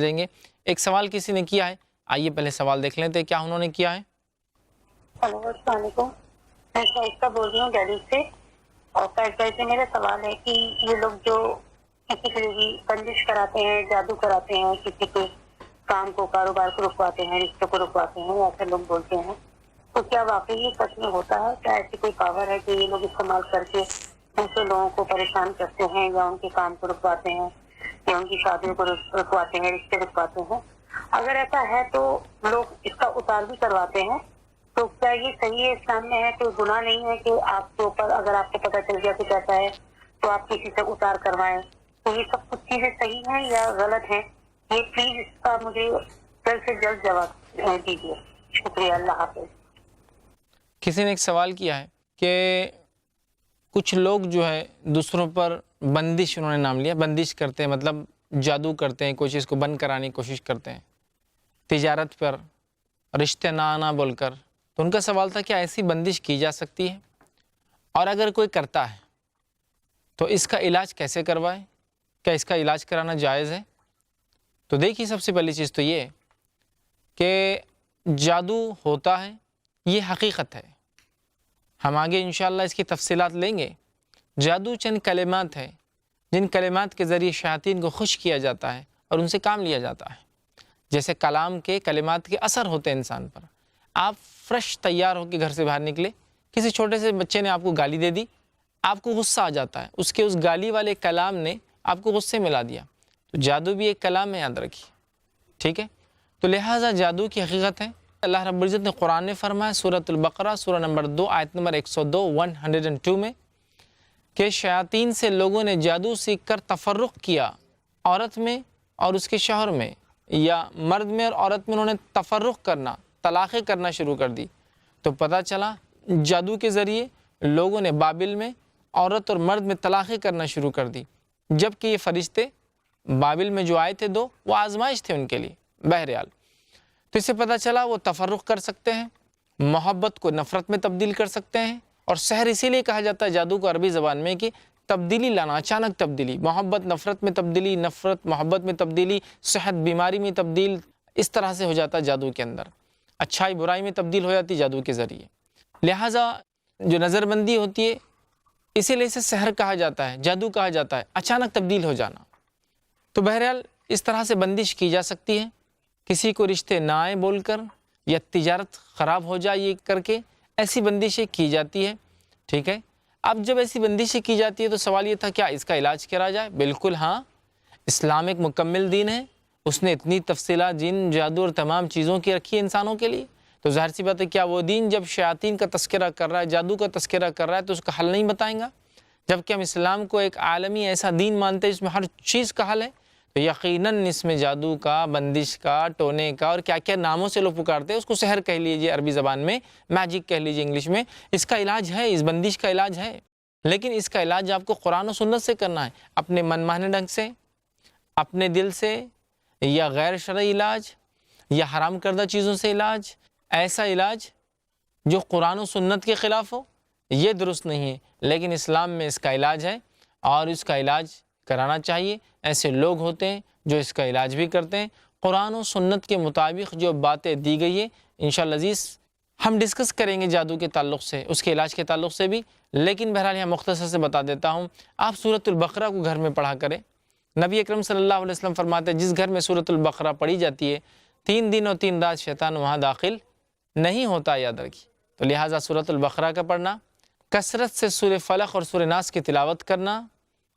دیں گے۔ ایک سوال کسی نے کیا ہے، آئیے پہلے سوال دیکھ لیتے ہیں کیا انہوں نے کیا ہے۔ ہلو، السلام علیکم، میں شائستہ بول رہی ہوں دہلی سے، اور سے میرا سوال ہے کہ یہ لوگ جو کسی کے لیے بھی بندش کراتے ہیں، جادو کراتے ہیں، کسی کے کام کو، کاروبار کو رکواتے ہیں، رشتوں کو رکواتے ہیں، ایسے لوگ بولتے ہیں، تو کیا واقعی یہ سچ میں ہوتا ہے؟ کیا ایسی کوئی پاور ہے کہ یہ لوگ استعمال کر کے دوسرے لوگوں کو پریشان کرتے ہیں، یا ان کے کام کو رکواتے ہیں، یا ان کی شادیوں کو رکواتے ہیں، رشتے رکواتے ہیں؟ اگر ایسا ہے تو لوگ اس کا اتار بھی کرواتے ہیں، تو کیا یہ صحیح ہے؟ اسلام میں ہے تو گناہ نہیں ہے کہ آپ کے اوپر اگر آپ کو پتہ چل گیا کہ کیسا ہے تو آپ کسی سے اتار کروائیں؟ تو یہ سب کچھ چیزیں صحیح ہیں یا غلط ہیں؟ یہ پلیز اس کا مجھے جلد سے جلد جواب دیجیے، شکریہ، اللہ حافظ۔ کسی نے ایک سوال کیا ہے کہ کچھ لوگ جو ہے دوسروں پر بندش، انہوں نے نام لیا، بندش کرتے ہیں، مطلب جادو کرتے ہیں، کوئی چیز کو بند کرانے کی کوشش کرتے ہیں، تجارت پر رشتے نہ آنا بول کر۔ تو ان کا سوال تھا کہ ایسی بندش کی جا سکتی ہے، اور اگر کوئی کرتا ہے تو اس کا علاج کیسے کروائے؟ کیا اس کا علاج کرانا جائز ہے؟ تو دیکھیے، سب سے پہلی چیز تو یہ کہ جادو ہوتا ہے، یہ حقیقت ہے، ہم آگے انشاءاللہ اس کی تفصیلات لیں گے۔ جادو چند کلمات ہے جن کلمات کے ذریعے شیاطین کو خوش کیا جاتا ہے اور ان سے کام لیا جاتا ہے۔ جیسے کلام کے، کلمات کے اثر ہوتے ہیں انسان پر۔ آپ فریش تیار ہو کے گھر سے باہر نکلے، کسی چھوٹے سے بچے نے آپ کو گالی دے دی، آپ کو غصہ آ جاتا ہے، اس کے اس گالی والے کلام نے آپ کو غصے میں لا دیا۔ تو جادو بھی ایک کلام ہے، یاد رکھیے، ٹھیک ہے؟ تو لہٰذا جادو کی حقیقت ہے۔ اللہ رب العزت نے قرآن نے فرمایا، سورۃ البقرہ سورہ نمبر 2 آیت نمبر 102 میں، کہ شیاطین سے لوگوں نے جادو سیکھ کر تفرق کیا، عورت میں اور اس کے شوہر میں، یا مرد میں اور عورت میں انہوں نے تفرق کرنا، طلاقیں کرنا شروع کر دی۔ تو پتہ چلا جادو کے ذریعے لوگوں نے بابل میں عورت اور مرد میں طلاقیں کرنا شروع کر دی، جبکہ یہ فرشتے بابل میں جو آئے تھے دو، وہ آزمائش تھے ان کے لیے۔ بہرحال تو اس سے پتہ چلا وہ تفرق کر سکتے ہیں، محبت کو نفرت میں تبدیل کر سکتے ہیں۔ اور سحر اسی لیے کہا جاتا ہے جادو کو عربی زبان میں کہ تبدیلی لانا، اچانک تبدیلی، محبت نفرت میں تبدیلی، نفرت محبت میں تبدیلی، صحت بیماری میں تبدیل، اس طرح سے ہو جاتا ہے جادو کے اندر، اچھائی برائی میں تبدیل ہو جاتی جادو کے ذریعے۔ لہٰذا جو نظر بندی ہوتی ہے، اسی لیے اسے سحر کہا جاتا ہے، جادو کہا جاتا ہے، اچانک تبدیل ہو جانا۔ تو بہرحال اس طرح سے بندش کی جا سکتی ہے، کسی کو رشتے نہ آئے بول کر، یا تجارت خراب ہو جائے یہ کر کے، ایسی بندشیں کی جاتی ہے، ٹھیک ہے؟ اب جب ایسی بندشیں کی جاتی ہے تو سوال یہ تھا کیا اس کا علاج کرا جائے؟ بالکل ہاں، اسلام ایک مکمل دین ہے، اس نے اتنی تفصیلات جن، جادو اور تمام چیزوں کی رکھی ہے انسانوں کے لیے۔ تو ظاہر سی بات ہے کیا وہ دین جب شیاطین کا تذکرہ کر رہا ہے، جادو کا تذکرہ کر رہا ہے، تو اس کا حل نہیں بتائیں گا؟ جبکہ ہم اسلام کو ایک عالمی ایسا دین مانتے ہیں جس میں ہر چیز کا حل ہے، تو یقیناً اس میں جادو کا، بندش کا، ٹونے کا، اور کیا کیا ناموں سے لوگ پکارتے ہیں، اس کو سحر کہہ لیجئے عربی زبان میں، میجک کہہ لیجئے انگلش میں، اس کا علاج ہے، اس بندش کا علاج ہے۔ لیکن اس کا علاج آپ کو قرآن و سنت سے کرنا ہے، اپنے من مانے ڈھنگ سے، اپنے دل سے، یا غیر شرعی علاج، یا حرام کردہ چیزوں سے علاج۔ ایسا علاج جو قرآن و سنت کے خلاف ہو، یہ درست نہیں ہے، لیکن اسلام میں اس کا علاج ہے، اور اس کا علاج کرانا چاہیے۔ ایسے لوگ ہوتے ہیں جو اس کا علاج بھی کرتے ہیں، قرآن و سنت کے مطابق جو باتیں دی گئی ہے۔ انشاءاللہ عزیز ہم ڈسکس کریں گے جادو کے تعلق سے، اس کے علاج کے تعلق سے بھی، لیکن بہرحال یہاں مختصر سے بتا دیتا ہوں۔ آپ سورۃ البقرہ کو گھر میں پڑھا کریں۔ نبی اکرم صلی اللہ علیہ وسلم فرماتے ہیں جس گھر میں سورۃ البقرہ پڑھی جاتی ہے، 3 دن اور 3 رات شیطان وہاں داخل نہیں ہوتا، یاد رکھیے۔ تو لہٰذا سورۃ البقرہ کا پڑھنا، کثرت سے سورہ فلق اور سورہ ناس کی تلاوت کرنا،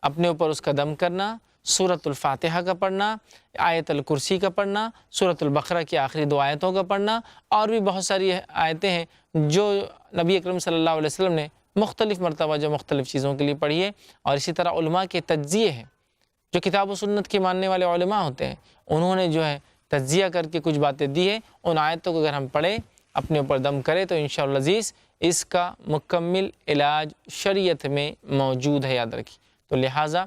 اپنے اوپر اس کا دم کرنا، سورۃ الفاتحہ کا پڑھنا، آیت الکرسی کا پڑھنا، سورۃ البقرہ کی آخری 2 آیتوں کا پڑھنا، اور بھی بہت ساری آیتیں ہیں جو نبی اکرم صلی اللہ علیہ وسلم نے مختلف مرتبہ جو مختلف چیزوں کے لیے پڑھی ہے۔ اور اسی طرح علماء کے تجزیے ہیں، جو کتاب و سنت کے ماننے والے علماء ہوتے ہیں، انہوں نے جو ہے تجزیہ کر کے کچھ باتیں دی ہیں، ان آیتوں کو اگر ہم پڑھیں، اپنے اوپر دم کریں، تو انشاءاللہ عزیز اس کا مکمل علاج شریعت میں موجود ہے، یاد رکھیے۔ تو لہٰذا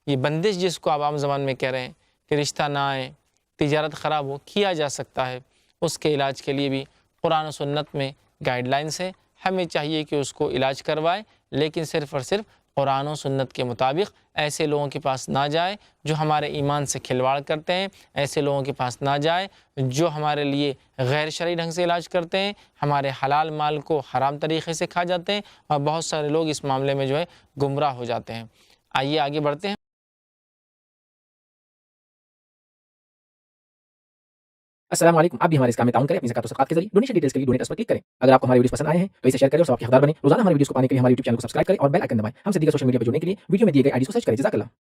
یہ بندش جس کو آپ عام زبان میں کہہ رہے ہیں کہ رشتہ نہ آئے، تجارت خراب ہو، کیا جا سکتا ہے، اس کے علاج کے لیے بھی قرآن و سنت میں گائیڈ لائنس ہے۔ ہمیں چاہیے کہ اس کو علاج کروائے، لیکن صرف اور صرف قرآن و سنت کے مطابق ایسے لوگوں کے پاس نہ جائے جو ہمارے ایمان سے کھلواڑ کرتے ہیں، ایسے لوگوں کے پاس نہ جائے جو ہمارے لیے غیر شرعی ڈھنگ سے علاج کرتے ہیں، ہمارے حلال مال کو حرام طریقے سے کھا جاتے ہیں، اور بہت سارے لوگ اس معاملے میں جو ہے گمراہ ہو جاتے ہیں۔ آئیے آگے بڑھتے ہیں۔ السلام علیکم، آپ بھی ہمارے اس کام میں تعاون کریں اپنی زکات و صدقات کے ذریعے۔ ڈونیشن ڈیٹیلز کے لیے ڈونیٹ اس پر کلک کریں۔ اگر آپ کو ہمارے ویڈیوز پسند آئے ہیں تو اسے شیئر کریں اور ثواب کے حقدار بنیں۔ روزانہ ہمارے ویڈیوز کو پانے کے لیے ہمارے یوٹیوب چینل کو سبسکرائب کریں اور بیل آئکن دبائیں۔ ہم سے دیگر سوشل میڈیا پر جڑنے کے لیے ویڈیو میں دیے گئے آئی ڈیز کو سرچ کریں۔ جزاک اللہ۔